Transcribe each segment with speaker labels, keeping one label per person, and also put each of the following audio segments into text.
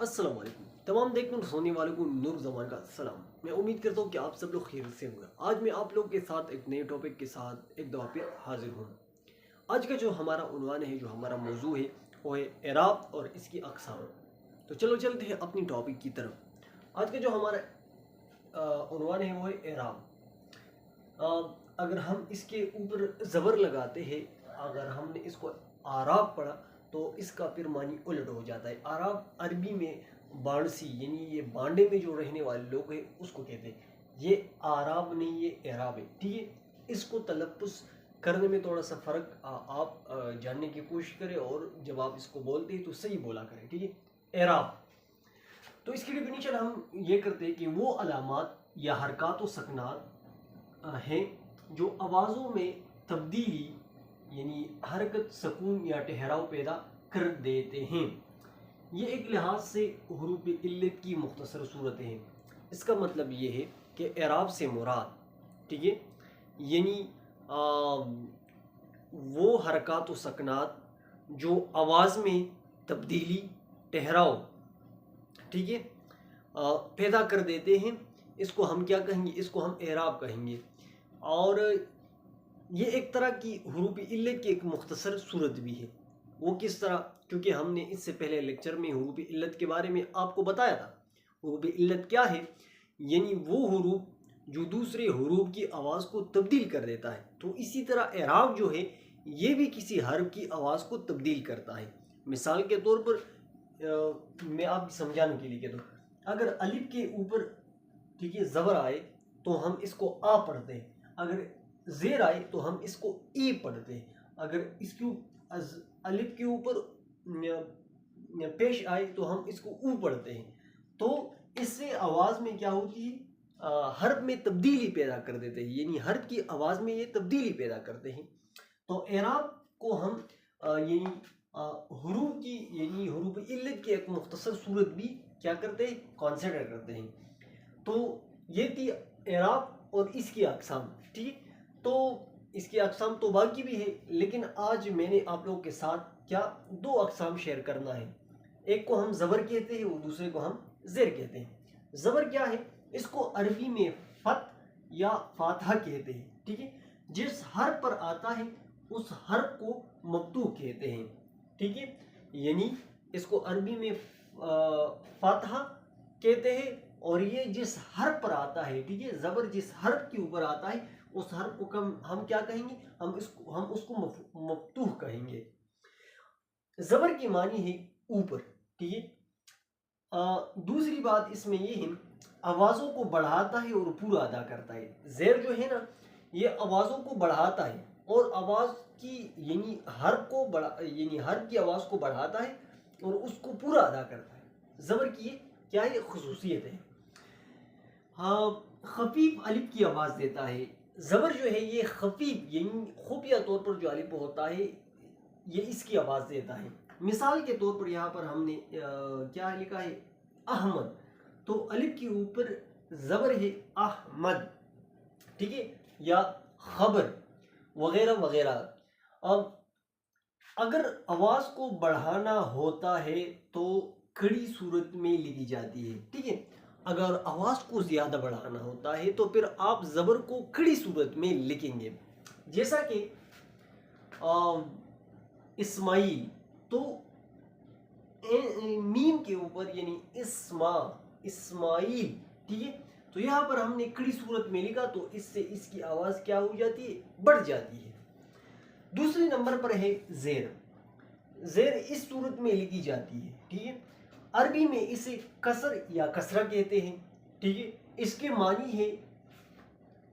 Speaker 1: अस्सलाम वालेकुम। तमाम देखने और सुनने वालों को नूर ज़मान का सलाम। मैं उम्मीद करता हूँ कि आप सब लोग खैरियत से होंगे। आज मैं आप लोग के साथ एक नए टॉपिक के साथ एक दफ़ा फिर हाजिर हूँ। आज का जो हमारा उन्वान है, जो हमारा मौजू है, वो है एराब और इसकी अक़साम। तो चलो चलते हैं अपनी टॉपिक की तरफ। आज का जो हमारा उन्वान है वो है एराब। अगर हम इसके ऊपर ज़बर लगाते हैं, अगर हमने इसको आराब पढ़ा तो इसका फिर मानी उलट हो जाता है। आराब अरबी में बांडसी यानी ये बांडे में जो रहने वाले लोग हैं उसको कहते हैं। ये आराब नहीं, ये एराब है। ठीक है, इसको तलफ़्फ़ुज़ करने में थोड़ा सा फ़र्क आप जानने की कोशिश करें और जब आप इसको बोलते हैं तो सही बोला करें। ठीक है, एराब। तो इसकी डिफिनीशन हम ये करते हैं कि वो अलामात या हरकत व सकनात हैं जो आवाज़ों में तब्दीली यानी हरकत, सुकून या ठहराव पैदा कर देते हैं। ये एक लिहाज से हुरूफ इल्लत की मुख्तसर सूरतें हैं। इसका मतलब ये है कि एराब से मुराद, ठीक है, यानी वो हरकत व सकनात जो आवाज़ में तब्दीली, ठहराव, ठीक है, पैदा कर देते हैं, इसको हम क्या कहेंगे? इसको हम एराब कहेंगे। और ये एक तरह की हुरूफ इल्लत की एक मुख्तसर सूरत भी है। वो किस तरह? क्योंकि हमने इससे पहले लेक्चर में हुरूफ इल्लत के बारे में आपको बताया था। हुरूफ इल्लत क्या है? यानी वो हुरूफ जो दूसरे हुरूफ की आवाज़ को तब्दील कर देता है। तो इसी तरह एराब जो है ये भी किसी हर्फ की आवाज़ को तब्दील करता है। मिसाल के तौर पर मैं आपको समझाने के लिए कहता हूँ, अगर अलिफ के ऊपर, ठीक है, ज़बर आए तो हम इसको आ पढ़ते हैं। अगर ज़ेर आए तो हम इसको ए पढ़ते हैं। अगर इसके अलिफ के ऊपर पेश आए तो हम इसको ऊ पढ़ते हैं। तो इससे आवाज़ में क्या होती है? हर्फ में तब्दीली पैदा कर देते हैं, यानी हर्फ की आवाज़ में ये तब्दीली पैदा करते हैं। तो एराब को हम यानी हुरूफ की यानी हुरूफ इल्लत की एक मुख्तसर सूरत भी क्या करते हैं? कंसीडर करते हैं। तो ये थी एराब और इसकी अक़साम। ठीक, तो इसकी अक़साम तो बाकी भी है, लेकिन आज मैंने आप लोगों के साथ क्या दो अक़साम शेयर करना है। एक को हम ज़बर कहते हैं और दूसरे को हम ज़ेर कहते हैं। ज़बर क्या है? इसको अरबी में फत या फातहा कहते हैं। ठीक है, जिस हर्फ पर आता है उस हर्फ को मफ्तूह कहते हैं। ठीक है, यानी इसको अरबी में फातहा कहते हैं और ये जिस हर्फ पर आता है, ठीक है, ज़बर जिस हर्फ के ऊपर आता है उस हर्फ को हम क्या कहेंगे? हम उसको मफ्तूह कहेंगे। ज़बर की मानी है ऊपर। ठीक है, दूसरी बात इसमें ये है, आवाज़ों को बढ़ाता है और पूरा अदा करता है। ज़ेर जो है ना, ये आवाज़ों को बढ़ाता है और आवाज़ की यानी हर्फ को यानी हर्फ की आवाज़ को बढ़ाता है और उसको पूरा अदा करता है। ज़बर की ये क्या है? खुसूसियत है। हाँ, खफीफ अलिफ की आवाज़ देता है। ज़बर जो है ये खफीफ यानी खुफिया तौर पर जो अलिफ होता है ये इसकी आवाज़ देता है। मिसाल के तौर पर यहाँ पर हमने क्या लिखा है? अहमद। तो अलिफ के ऊपर ज़बर है अहमद, ठीक है, या खबर वगैरह वगैरह। अब अगर आवाज़ को बढ़ाना होता है तो खड़ी सूरत में लिखी जाती है। ठीक है, अगर आवाज़ को ज़्यादा बढ़ाना होता है तो फिर आप ज़बर को खड़ी सूरत में लिखेंगे। जैसा कि इस्माइल, तो मीम के ऊपर यानी इस्माइल, ठीक है, तो यहाँ पर हमने खड़ी सूरत में लिखा तो इससे इसकी आवाज़ क्या हो जाती है? बढ़ जाती है। दूसरे नंबर पर है ज़ेर। ज़ेर इस सूरत में लिखी जाती है। ठीक है, अरबी में इसे कसर या कसरा कहते हैं। ठीक है, इसके मानी है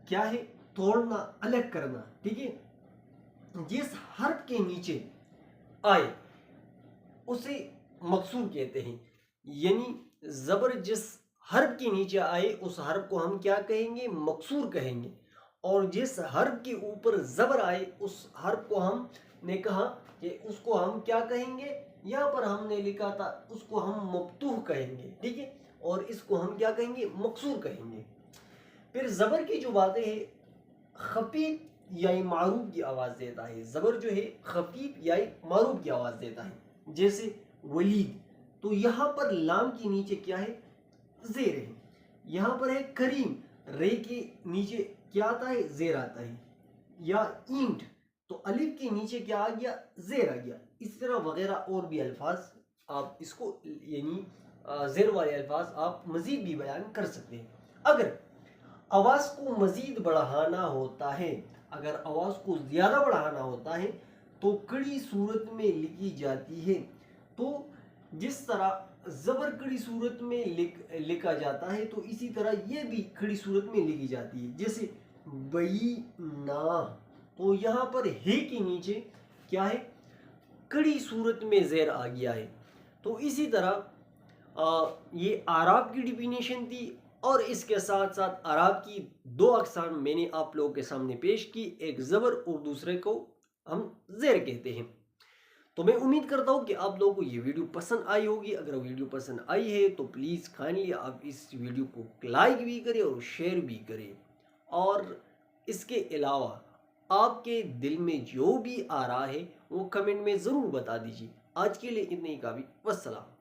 Speaker 1: क्या है? तोड़ना, अलग करना। ठीक है, जिस हर्फ के नीचे आए उसे मकसूर कहते हैं। यानी ज़बर जिस हर्फ के नीचे आए उस हर्फ को हम क्या कहेंगे? मकसूर कहेंगे। और जिस हर्फ के ऊपर ज़बर आए उस हर्फ को हमने कहा कि उसको हम क्या कहेंगे? यहाँ पर हमने लिखा था उसको हम मफ्तूह कहेंगे। ठीक है, और इसको हम क्या कहेंगे? मकसूर कहेंगे। फिर ज़बर की जो बातें हैं, खफीफ या मारूफ की आवाज़ देता है। ज़बर जो है खफीफ या मारूफ की आवाज़ देता है। जैसे वलीद, تو یہاں پر لام کے نیچے کیا ہے؟ زیر ہے. یہاں پر ہے کریم، رے کے نیچے کیا آتا ہے؟ زیر آتا ہے. یا اینٹ، تو الف کے نیچے کیا آ گیا؟ زیر آ گیا. اس طرح وغیرہ اور بھی الفاظ آپ اس کو یعنی زیر والے الفاظ آپ مزید بھی بیان کر سکتے ہیں. اگر آواز کو مزید بڑھانا ہوتا ہے، اگر آواز کو زیادہ بڑھانا ہوتا ہے تو کڑی صورت میں لکھی جاتی ہے. تو جس طرح زبر کڑی صورت میں لکھا جاتا ہے تو اسی طرح یہ بھی کڑی صورت میں لکھی جاتی ہے. جیسے بینا، تو یہاں پر ہے کے نیچے کیا ہے؟ کڑی صورت میں زیر آ گیا ہے. تو اسی طرح یہ اعراب کی ڈیفینیشن تھی، اور اس کے ساتھ ساتھ اعراب کی دو اقسام میں نے آپ لوگوں کے سامنے پیش کی، ایک زبر اور دوسرے کو ہم زیر کہتے ہیں. تو میں امید کرتا ہوں کہ آپ لوگوں کو یہ ویڈیو پسند آئی ہوگی. اگر ویڈیو پسند آئی ہے تو پلیز کائنڈلی آپ اس ویڈیو کو لائک بھی کریں اور شیئر بھی کریں. اور اس کے علاوہ آپ کے دل میں جو بھی آ رہا ہے وہ کمنٹ میں ضرور بتا دیجیے. آج کے لیے اتنے ہی کافی. والسلام.